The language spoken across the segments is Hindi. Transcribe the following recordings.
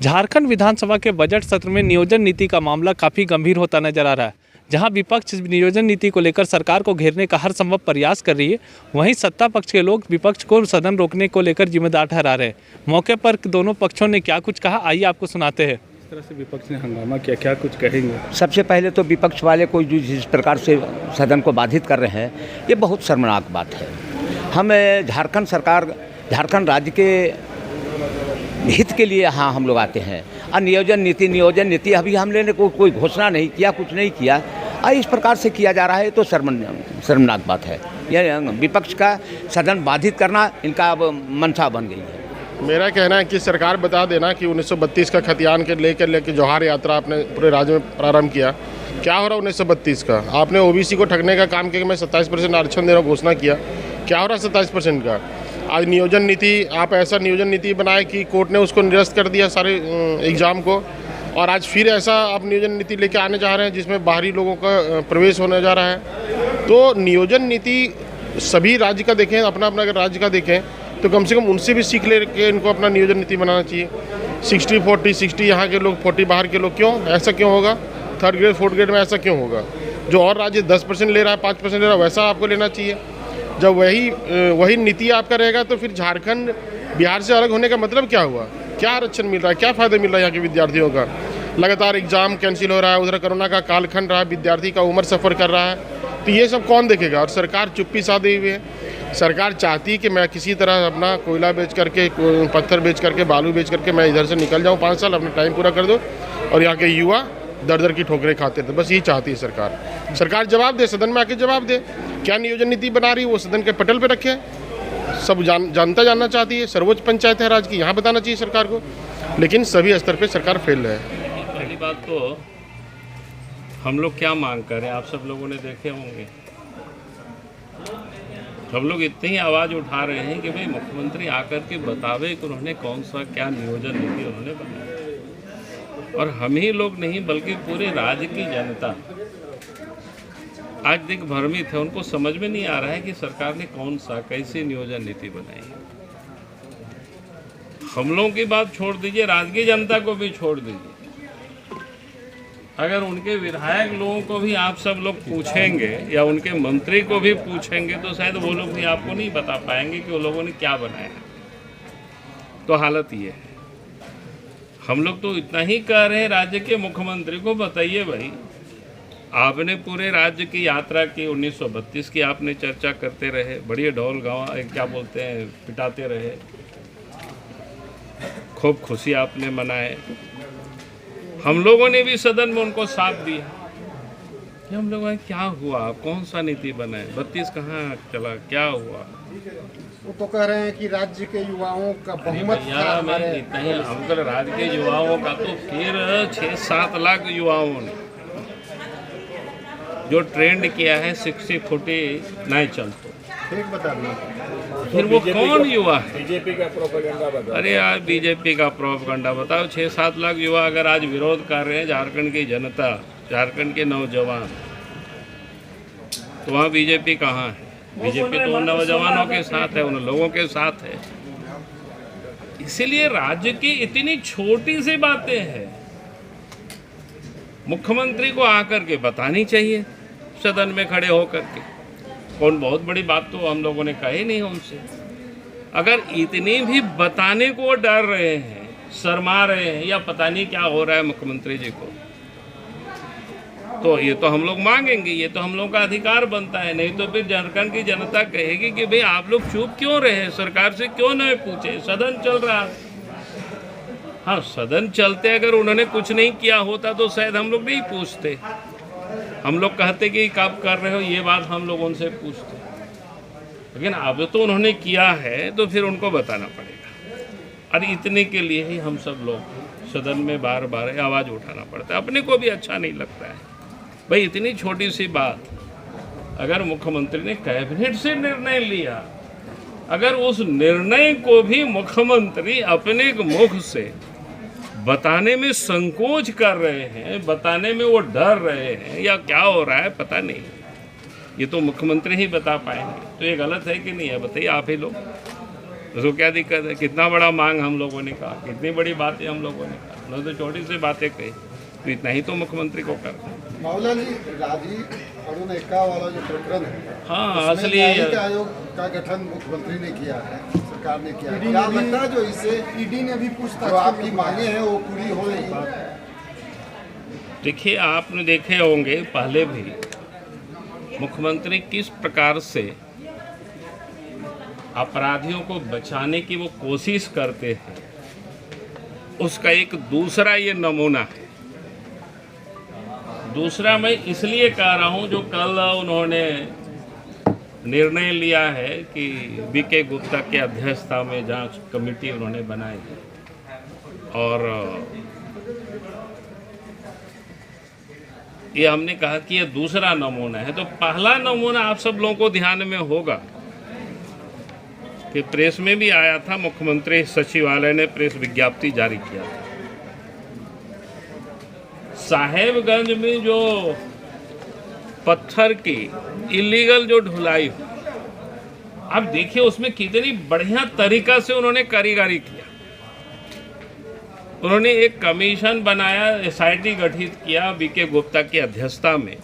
झारखंड विधानसभा के बजट सत्र में नियोजन नीति का मामला काफ़ी गंभीर होता नजर आ रहा है। जहां विपक्ष नियोजन नीति को लेकर सरकार को घेरने का हर संभव प्रयास कर रही है, वहीं सत्ता पक्ष के लोग विपक्ष को सदन रोकने को लेकर जिम्मेदार ठहरा रहे हैं। मौके पर दोनों पक्षों ने क्या कुछ कहा, आइए आपको सुनाते हैं। इस तरह से विपक्ष ने हंगामा किया, क्या कुछ कहेंगे? सबसे पहले तो विपक्ष वाले को जो जिस प्रकार से सदन को बाधित कर रहे हैं, ये बहुत शर्मनाक बात है। हम झारखंड राज्य के हित के लिए यहाँ हम लोग आते हैं और नियोजन नीति अभी हमने ने कोई घोषणा नहीं किया, कुछ नहीं किया और इस प्रकार से किया जा रहा है तो शर्मनाक बात है। यह विपक्ष का सदन बाधित करना इनका अब मंशा बन गई है। मेरा कहना है कि सरकार बता देना कि 1932 का खतियान के लेकर जौहर यात्रा आपने पूरे राज्य में प्रारंभ किया, क्या हो रहा है 1932 का? आपने ओबीसी को ठगने का काम किया कि मैं 27% आरक्षण देना घोषणा किया, क्या हो रहा है 27% का? आज नियोजन नीति, आप ऐसा नियोजन नीति बनाए कि कोर्ट ने उसको निरस्त कर दिया सारे एग्ज़ाम को, और आज फिर ऐसा आप नियोजन नीति लेके आने जा रहे हैं जिसमें बाहरी लोगों का प्रवेश होने जा रहा है। तो नियोजन नीति सभी राज्य का देखें, अपना अपना अगर राज्य का देखें तो कम से कम उनसे भी सीख ले के इनको अपना नियोजन नीति बनाना चाहिए। 60-40-60 यहाँ के लोग, 40 बाहर के लोग, क्यों ऐसा क्यों होगा? 3rd ग्रेड 4th ग्रेड में ऐसा क्यों होगा? जो और राज्य 10% ले रहा है, 5% ले रहा है, वैसा आपको लेना चाहिए। जब वही नीति आपका रहेगा तो फिर झारखंड बिहार से अलग होने का मतलब क्या हुआ? क्या आरक्षण मिल रहा है, क्या फ़ायदा मिल रहा है यहाँ के विद्यार्थियों का? लगातार एग्ज़ाम कैंसिल हो रहा है, उधर कोरोना का कालखंड रहा है, विद्यार्थी का उम्र सफ़र कर रहा है, तो ये सब कौन देखेगा? और सरकार चुप्पी साधे हुए है। सरकार चाहती है कि मैं किसी तरह अपना कोयला बेच करके, पत्थर बेच करके, बालू बेच करके मैं इधर से निकल जाऊँ, 5 साल अपना टाइम पूरा कर दो और यहाँ के युवा दर की ठोकरें खाते थे। बस यही चाहती है सरकार। सरकार जवाब दे, सदन में आके जवाब दे, क्या नियोजन नीति बना रही है वो सदन के पटल पे रखे। सब जानता जानना चाहती है। सर्वोच्च पंचायत है राज्य की, यहाँ बताना चाहिए सरकार को, लेकिन सभी स्तर पे सरकार फेल है। पहली बात तो हम लोग क्या मांग कर रहे हैं, आप सब लोगों ने देखे होंगे। हम लोग इतनी ही आवाज़ उठा रहे हैं कि भाई मुख्यमंत्री आकर के बतावे कि उन्होंने कौन सा क्या नियोजन नीति उन्होंने बनाया। और हम ही लोग नहीं बल्कि पूरे राज्य की जनता आज तक भ्रमित है। उनको समझ में नहीं आ रहा है कि सरकार ने कौन सा कैसी नियोजन नीति बनाई है। हम लोगों की बात छोड़ दीजिए, राज्य की जनता को भी छोड़ दीजिए। अगर उनके विधायक लोगों को भी आप सब लोग पूछेंगे या उनके मंत्री को भी पूछेंगे तो शायद वो लोग भी आपको नहीं बता पाएंगे कि वो लोगों ने क्या बनाया। तो हालत ये है। हम लोग तो इतना ही कह रहे हैं राज्य के मुख्यमंत्री को, बताइए भाई, आपने पूरे राज्य की यात्रा की, 1932 की आपने चर्चा करते रहे, बढ़िया ढोल गाँव क्या बोलते हैं पिटाते रहे, खूब खुशी आपने मनाए। हम लोगों ने भी सदन में उनको साथ दिया। हम लोग क्या हुआ, कौन सा नीति बनाए, 32 कहाँ चला, क्या हुआ? वो तो कह रहे हैं कि राज्य के युवाओं का बहुमत था हमारे। हम तो राज्य के युवाओं का तो फिर 6-7 लाख युवाओं ने जो ट्रेंड किया है 60-40 नहीं चलते। ठीक बता दें, फिर वो कौन युवा है? बीजेपी का प्रोपेगेंडा बताओ। अरे यार, बीजेपी का प्रोपेगेंडा बताओ। 6-7 लाख युवा अगर आज विरोध कर रहे हैं, झारखंड की जनता, झारखंड के नौजवान, तो वहाँ बीजेपी कहाँ है? बीजेपी तो उन नौजवानों के साथ है, उन लोगों के साथ है। इसीलिए राज्य की इतनी छोटी सी बातें हैं, मुख्यमंत्री को आकर के बतानी चाहिए सदन में खड़े होकर के। कौन बहुत बड़ी बात तो हम लोगों ने कही नहीं उनसे। अगर इतनी भी बताने को डर रहे हैं, शर्मा रहे हैं, या पता नहीं क्या हो रहा है मुख्यमंत्री जी को, तो ये तो हम लोग मांगेंगे, ये तो हम लोग का अधिकार बनता है। नहीं तो फिर झारखंड की जनता कहेगी कि भाई आप लोग चुप क्यों रहे, सरकार से क्यों नहीं पूछे, सदन चल रहा है। हाँ, सदन चलते अगर उन्होंने कुछ नहीं किया होता तो शायद हम लोग नहीं पूछते। हम लोग कहते कि कब कर रहे हो, ये बात हम लोग उनसे पूछते। लेकिन अब तो उन्होंने किया है तो फिर उनको बताना पड़ेगा। और इतने के लिए ही हम सब लोग सदन में बार बार आवाज़ उठाना पड़ता है। अपने को भी अच्छा नहीं लगता है भाई, इतनी छोटी सी बात अगर मुख्यमंत्री ने कैबिनेट से निर्णय लिया, अगर उस निर्णय को भी मुख्यमंत्री अपने मुख से बताने में संकोच कर रहे हैं, बताने में वो डर रहे हैं, या क्या हो रहा है पता नहीं, ये तो मुख्यमंत्री ही बता पाएंगे। तो ये गलत है कि नहीं है, बताइए आप ही लोग। उसको क्या दिक्कत है? कितना बड़ा मांग हम लोगों ने कहा, कितनी बड़ी बातें हम लोगों ने कहा, उन्होंने तो छोटी सी बातें कही, तो इतना ही तो मुख्यमंत्री को करना है। मावला जी, राजीव अरुण एक्का वाला जो प्रकरण है, हाँ, उसमें असली न्यायिक आयोग का गठन मुख्यमंत्री ने किया है, सरकार ने किया है। क्या लगता है जो इससे ईडी ने भी पूछताछ जो आपकी मांगे हैं वो पूरी हो रही? देखिए, आपने देखे होंगे पहले भी मुख्यमंत्री किस प्रकार से अपराधियों को बचाने की वो कोशिश करते हैं, उसका एक दूसरा ये नमूना है। दूसरा मैं इसलिए कह रहा हूँ, जो कल उन्होंने निर्णय लिया है कि बीके गुप्ता के अध्यक्षता में जांच कमेटी उन्होंने बनाई है, और ये हमने कहा कि ये दूसरा नमूना है। तो पहला नमूना आप सब लोगों को ध्यान में होगा कि प्रेस में भी आया था, मुख्यमंत्री सचिवालय ने प्रेस विज्ञप्ति जारी किया था। साहेबगंज में जो पत्थर की इलीगल जो ढुलाई, आप देखिए उसमें कितनी बढ़िया तरीका से उन्होंने कारीगरी किया। उन्होंने एक कमीशन बनाया, एसआईटी गठित किया बीके गुप्ता की अध्यक्षता में,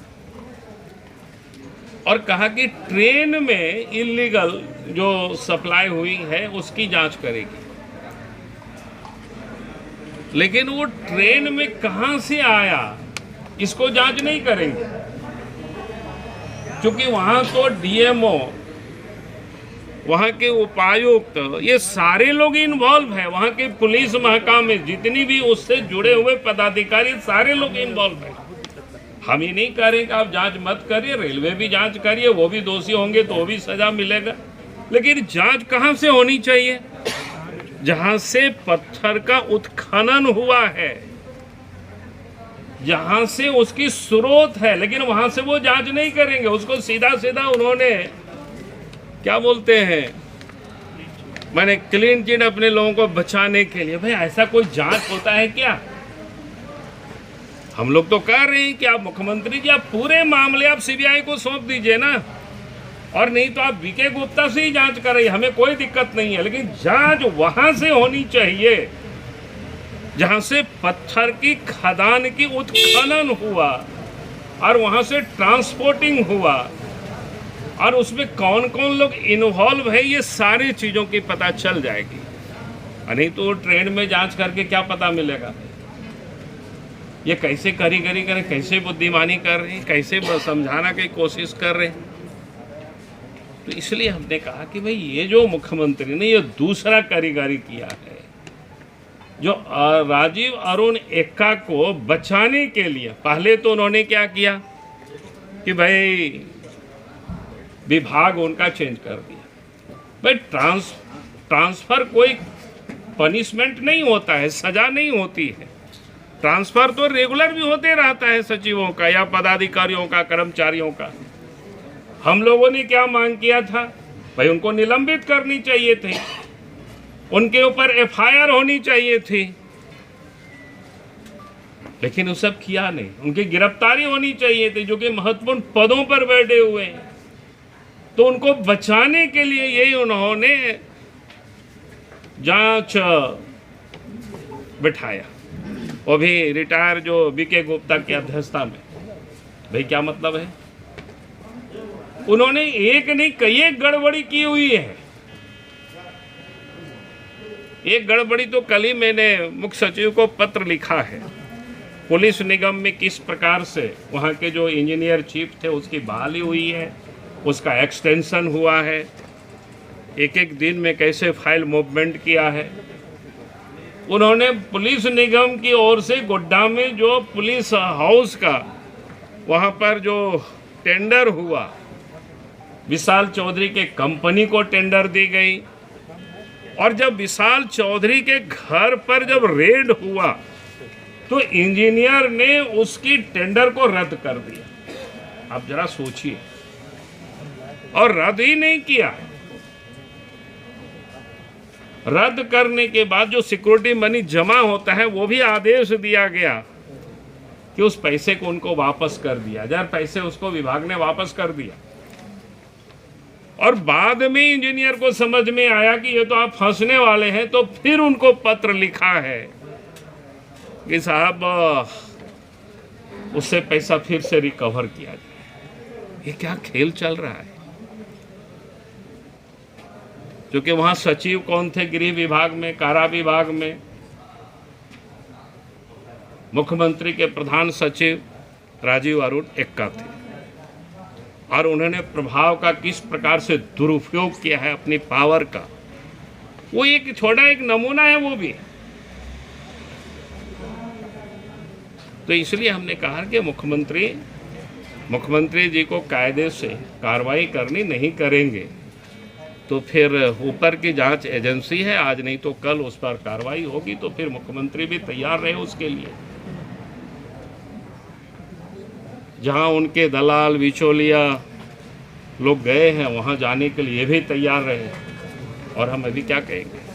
और कहा कि ट्रेन में इलीगल जो सप्लाई हुई है उसकी जांच करेगी। लेकिन वो ट्रेन में कहां से आया इसको जांच नहीं करेंगे, क्योंकि वहां तो डीएमओ, वहाँ के उपायुक्त, ये सारे लोग इन्वॉल्व हैं। वहाँ के पुलिस महकमे में जितनी भी उससे जुड़े हुए पदाधिकारी, सारे लोग इन्वॉल्व हैं। हम ये नहीं कह रहे कि आप जांच मत करिए, रेलवे भी जांच करिए, वो भी दोषी होंगे तो वो भी सजा मिलेगा। लेकिन जांच कहाँ से होनी चाहिए? जहाँ से पत्थर का उत्खनन हुआ है, जहाँ से उसकी स्रोत है, लेकिन वहाँ से वो जांच नहीं करेंगे। उसको सीधा सीधा उन्होंने क्या बोलते हैं, मैंने क्लीन चिट अपने लोगों को बचाने के लिए। भाई ऐसा कोई जांच होता है क्या? हम लोग तो कह रहे हैं कि आप मुख्यमंत्री जी, आप पूरे मामले आप सीबीआई को सौंप दीजिए ना, और नहीं तो आप बीके गुप्ता से ही जांच कराइए, हमें कोई दिक्कत नहीं है। लेकिन जांच वहां से होनी चाहिए जहां से पत्थर की खदान की उत्खनन हुआ और वहां से ट्रांसपोर्टिंग हुआ, और उसमें कौन कौन लोग इन्वॉल्व है, ये सारी चीज़ों की पता चल जाएगी। नहीं तो ट्रेन में जांच करके क्या पता मिलेगा? ये कैसे कारीगरी करें, कैसे बुद्धिमानी कर रहे हैं, कैसे समझाना की कोशिश कर रहे हैं। तो इसलिए हमने कहा कि भाई ये जो मुख्यमंत्री ने ये दूसरा कारीगरी किया है, जो राजीव अरुण एक्का को बचाने के लिए, पहले तो उन्होंने क्या किया कि भाई विभाग उनका चेंज कर दिया। भाई ट्रांसफर कोई पनिशमेंट नहीं होता है, सजा नहीं होती है। ट्रांसफर तो रेगुलर भी होते रहता है सचिवों का या पदाधिकारियों का, कर्मचारियों का। हम लोगों ने क्या मांग किया था? भाई उनको निलंबित करनी चाहिए थी, उनके ऊपर एफआईआर होनी चाहिए थी, लेकिन वो सब किया नहीं। उनकी गिरफ्तारी होनी चाहिए थी, जो कि महत्वपूर्ण पदों पर बैठे हुए हैं। तो उनको बचाने के लिए यही उन्होंने जांच बिठाया, वो भी रिटायर जो बीके गुप्ता की अध्यक्षता में। भाई क्या मतलब है? उन्होंने एक नहीं कई एक गड़बड़ी की हुई है। एक गड़बड़ी तो कल ही मैंने मुख्य सचिव को पत्र लिखा है। पुलिस निगम में किस प्रकार से वहाँ के जो इंजीनियर चीफ थे उसकी बहाली हुई है, उसका एक्सटेंशन हुआ है, एक एक दिन में कैसे फाइल मूवमेंट किया है। उन्होंने पुलिस निगम की ओर से गोड्डा में जो पुलिस हाउस का वहाँ पर जो टेंडर हुआ, विशाल चौधरी के कंपनी को टेंडर दी गई, और जब विशाल चौधरी के घर पर जब रेड हुआ तो इंजीनियर ने उसकी टेंडर को रद्द कर दिया। आप जरा सोचिए, और रद्द ही नहीं किया। रद्द करने के बाद जो सिक्योरिटी मनी जमा होता है वो भी आदेश दिया गया कि उस पैसे को उनको वापस कर दिया जाए। पैसे उसको विभाग ने वापस कर दिया। और बाद में इंजीनियर को समझ में आया कि ये तो आप फंसने वाले हैं, तो फिर उनको पत्र लिखा है कि साहब उससे पैसा फिर से रिकवर किया जाए। ये क्या खेल चल रहा है? क्योंकि वहाँ सचिव कौन थे गृह विभाग में, कारा विभाग में? मुख्यमंत्री के प्रधान सचिव राजीव अरुण एक्का थे, और उन्होंने प्रभाव का किस प्रकार से दुरुपयोग किया है अपनी पावर का, वो एक छोटा एक नमूना है वो भी। तो इसलिए हमने कहा कि मुख्यमंत्री जी को कायदे से कार्रवाई करनी नहीं करेंगे तो फिर ऊपर की जांच एजेंसी है, आज नहीं तो कल उस पर कार्रवाई होगी, तो फिर मुख्यमंत्री भी तैयार रहे उसके लिए। जहां उनके दलाल बिचौलिया लोग गए हैं वहां जाने के लिए भी तैयार रहे, और हम अभी क्या कहेंगे।